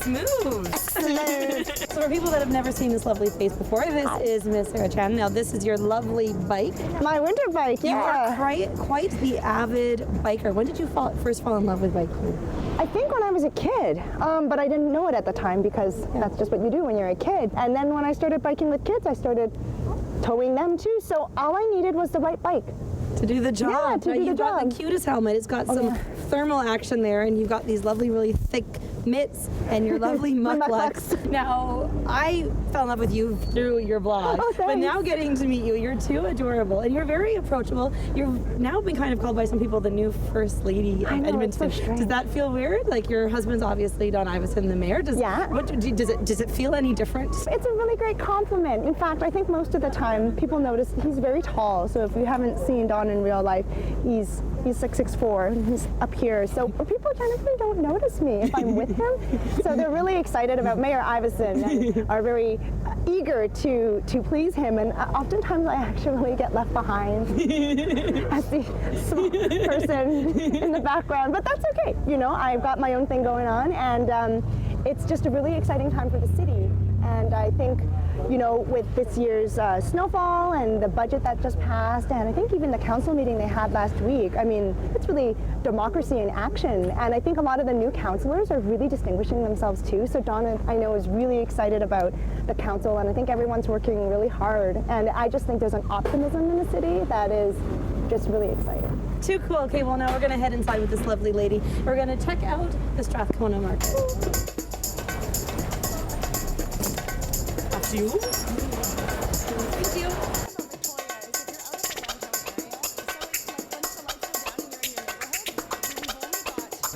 nice moves. Excellent. So for people that have never seen this lovely face before, this is Miss Sarah Chan. Now this is your lovely bike. My winter bike, You yeah. are quite the avid biker. When did you first fall in love with biking? I think when I was a kid, but I didn't know it at the time because that's just what you do when you're a kid. And then when I started biking with kids, I started towing them too. So all I needed was the right bike. To do the job. Yeah, to do the You've got job. the cutest helmet. It's got some thermal action there, and you've got these lovely, really thick mitts and your lovely mucklucks. Now, I fell in love with you through your blog, Oh, but thanks. now getting to meet you, you're too adorable, and you're very approachable. You've now been kind of called by some people the new First Lady of I know, it's so Edmonton. strange. Does that feel weird? Like your husband's obviously Don Iveson, the mayor. Does it feel any different? It's a really great compliment. In fact, I think most of the time people notice he's very tall. So if you haven't seen Don in real life, he's like 6'4", he's up here. So people generally don't notice me if I'm with him. So they're really excited about Mayor Iveson and are very eager to please him. And oftentimes I actually get left behind as the small person in the background. But that's okay. You know, I've got my own thing going on, and it's just a really exciting time for the city. And I think, you know, with this year's snowfall and the budget that just passed, and I think even the council meeting they had last week, I mean, it's really democracy in action. And I think a lot of the new councillors are really distinguishing themselves too. So Donna, I know, is really excited about the council, and I think everyone's working really hard. And I just think there's an optimism in the city that is just really exciting. Too cool. Okay, well now we're going to head inside with this lovely lady. We're going to check out the Strathcona Market. You? Thank you.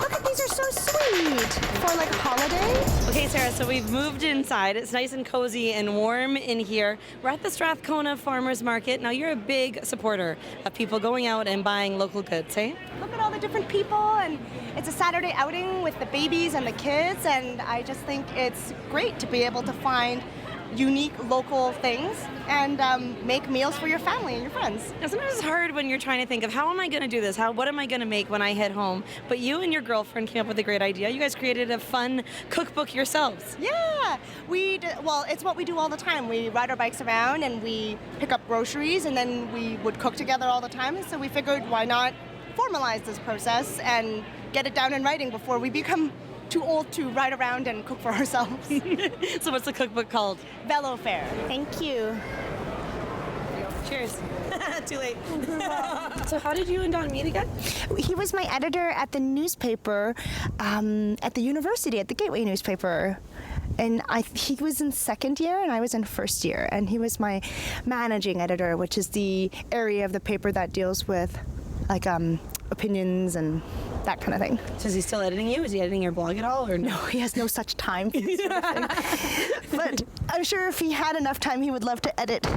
Look at these, are so sweet for like a holiday. Okay, Sarah, so we've moved inside. It's nice and cozy and warm in here. We're at the Strathcona Farmers Market. Now, you're a big supporter of people going out and buying local goods, eh? Look at all the different people, and it's a Saturday outing with the babies and the kids, and I just think it's great to be able to find unique local things and make meals for your family and your friends. Now, sometimes it's hard when you're trying to think of how am I going to do this? What am I going to make when I head home? But you and your girlfriend came up with a great idea. You guys created a fun cookbook yourselves. Yeah, well, it's what we do all the time. We ride our bikes around and we pick up groceries, and then we would cook together all the time. So we figured, why not formalize this process and get it down in writing before we become too old to ride around and cook for ourselves. So what's the cookbook called? Velo Fair. Thank you. Cheers. Too late. So how did you and Don meet again? He was my editor at the newspaper, at the university, at the Gateway newspaper. And he was in second year and I was in first year. And he was my managing editor, which is the area of the paper that deals with like opinions and that kind of thing. So is he still editing you? Is he editing your blog at all, or no? No, he has no such time for this sort of thing. But I'm sure if he had enough time, he would love to edit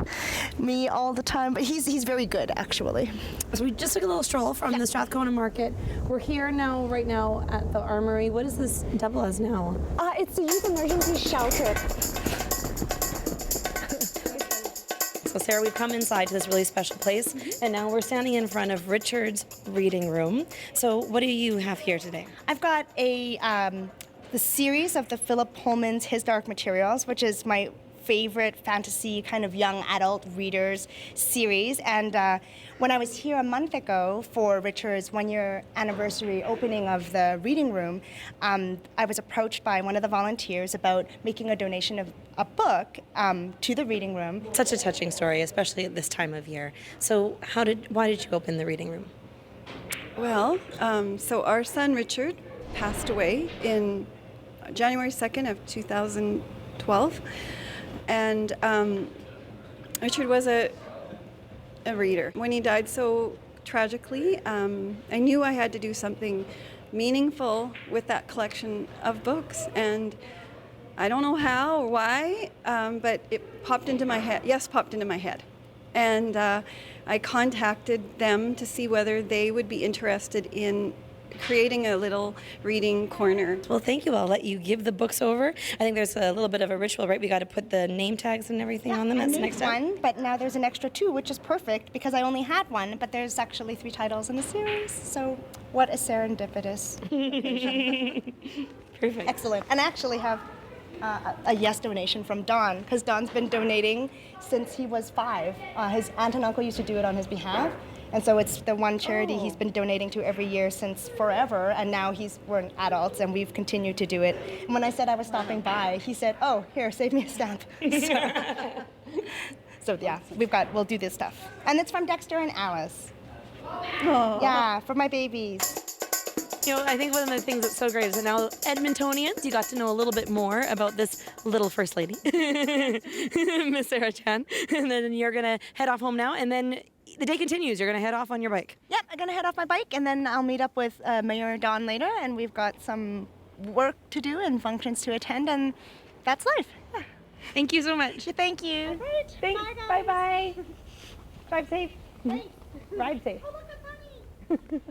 me all the time. But he's very good, actually. So we just took a little stroll from the Strathcona Market. We're here now, right now, at the Armory. What does this double as now? It's the youth emergency shelter. So Sarah, we've come inside to this really special place, and now we're standing in front of Richard's reading room. So what do you have here today? I've got the series of the Philip Pullman's His Dark Materials, which is my favorite fantasy kind of young adult readers series. And when I was here a month ago for Richard's one-year anniversary opening of the reading room, I was approached by one of the volunteers about making a donation of a book to the reading room. Such a touching story, especially at this time of year. So why did you open the reading room? Well, so our son Richard passed away in January 2nd of 2012. And Richard was a reader. When he died so tragically, I knew I had to do something meaningful with that collection of books. And I don't know how or why, but it popped into my head. And I contacted them to see whether they would be interested in creating a little reading corner. Well, thank you. I'll let you give the books over. I think there's a little bit of a ritual, right? We got to put the name tags and everything on them. I That's made next time. one, but now there's an extra 2, which is perfect because I only had one, but there's actually 3 titles in the series. So what a serendipitous. Perfect. Excellent. And I actually have a yes donation from Don, because Don's been donating since he was 5. His aunt and uncle used to do it on his behalf. And so it's the one charity he's been donating to every year since forever, and now we're adults and we've continued to do it. And when I said I was stopping by, he said, "Oh, here, save me a stamp." So yeah, we'll do this stuff. And it's from Dexter and Alice. Oh. Yeah, for my babies. You know, I think one of the things that's so great is that now Edmontonians, you got to know a little bit more about this little First Lady, Miss Sarah Chan. And then you're going to head off home now, and then the day continues. You're going to head off on your bike. Yep, I'm gonna head off my bike, and then I'll meet up with Mayor Don later, and we've got some work to do and functions to attend, and that's life. Yeah. Thank you so much. Thank you. Right. Thanks. Bye-bye. Drive safe. Thanks. Ride safe. Oh, look, a bunny.